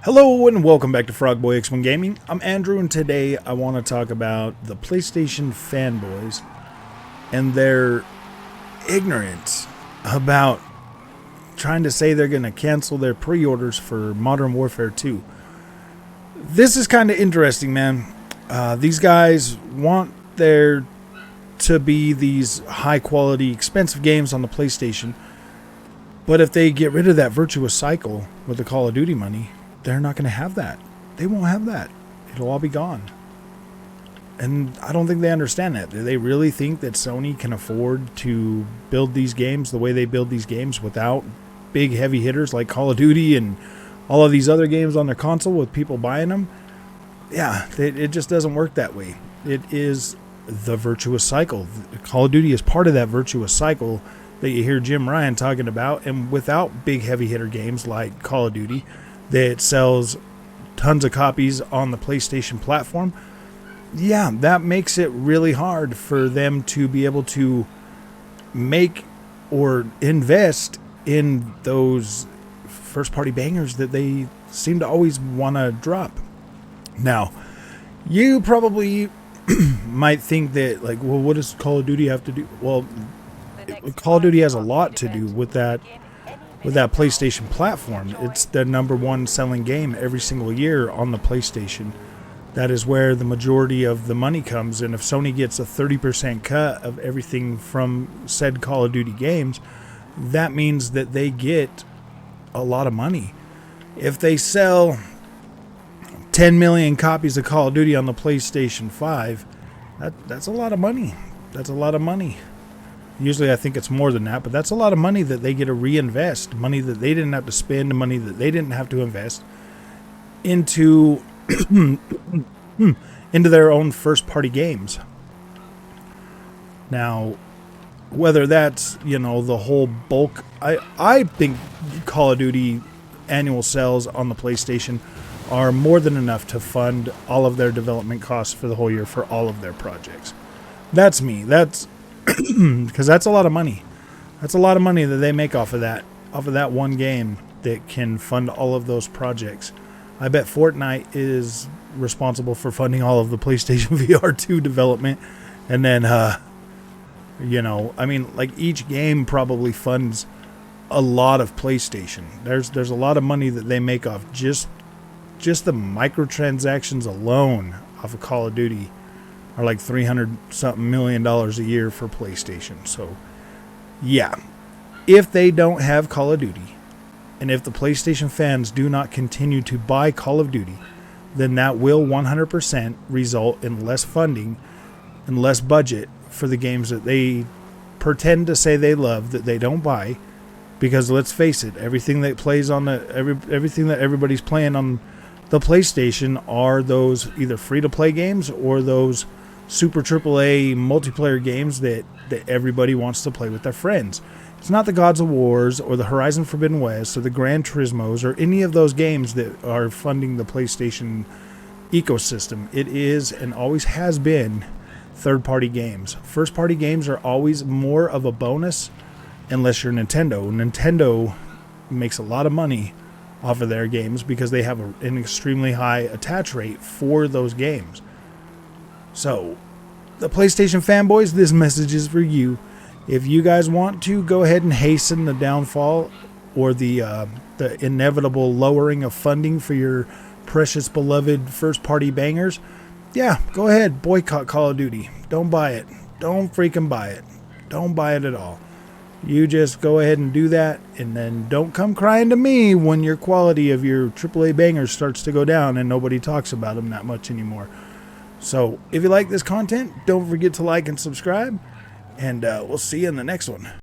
Hello and welcome back to Frogboy X1 Gaming. I'm Andrew and today I want to talk about the PlayStation fanboys and their ignorance about trying to say they're going to cancel their pre-orders for Modern Warfare 2. This is kind of interesting, man. These guys want there to be these high quality, expensive games on the PlayStation, but if they get rid of that Virtuous Cycle with the Call of Duty money, they're not going to have that. They won't have that. It'll all be gone. And I don't think they understand that. Do they really think that Sony can afford to build these games the way they build these games without big heavy hitters like Call of Duty and all of these other games on their console with people buying them? Yeah, it just doesn't work that way. It is the Virtuous Cycle. Call of Duty is part of that Virtuous Cycle that you hear Jim Ryan talking about. And without big heavy hitter games like Call of Duty that sells tons of copies on the PlayStation platform, yeah, that makes it really hard for them to be able to make or invest in those first-party bangers that they seem to always want to drop. Now, you probably might think that, like, well, what does Call of Duty have to do? Well, Call of Duty has a lot to do with that PlayStation platform. It's the #1 selling game every single year on the PlayStation. That is where the majority of the money comes. And if Sony gets a 30% cut of everything from said Call of Duty games, that means that they get a lot of money. If they sell 10 million copies of Call of Duty on the PlayStation 5, that's a lot of money. That's a lot of money. Usually I think it's more than that, but that's a lot of money that they get to reinvest, money that they didn't have to spend, money that they didn't have to invest into into their own first-party games. Now, whether that's, the whole bulk, I think Call of Duty annual sales on the PlayStation are more than enough to fund all of their development costs for the whole year for all of their projects. That's me. That's because that's a lot of money. That's a lot of money that they make off of that one game that can fund all of those projects. I bet Fortnite is responsible for funding all of the PlayStation VR 2 development. And then, like each game probably funds a lot of PlayStation. There's a lot of money that they make off just the microtransactions alone off of Call of Duty. Are like $300-something million a year for PlayStation. So, yeah. If they don't have Call of Duty, and if the PlayStation fans do not continue to buy Call of Duty, then that will 100% result in less funding and less budget for the games that they pretend to say they love that they don't buy. Because let's face it, everything that plays on everything that everybody's playing on the PlayStation are those either free-to-play games or those super AAA multiplayer games that everybody wants to play with their friends. It's not the Gods of Wars or the Horizon Forbidden West or the Gran Turismos or any of those games that are funding the PlayStation ecosystem. It is and always has been third-party games. First-party games are always more of a bonus unless you're Nintendo. Nintendo makes a lot of money off of their games because they have an extremely high attach rate for those games. So, the PlayStation fanboys, this message is for you. If you guys want to go ahead and hasten the downfall or the inevitable lowering of funding for your precious beloved first-party bangers, yeah, go ahead, boycott Call of Duty. Don't buy it. Don't freaking buy it. Don't buy it at all. You just go ahead and do that, and then don't come crying to me when your quality of your AAA bangers starts to go down and nobody talks about them that much anymore. So, if you like this content, don't forget to like and subscribe, and we'll see you in the next one.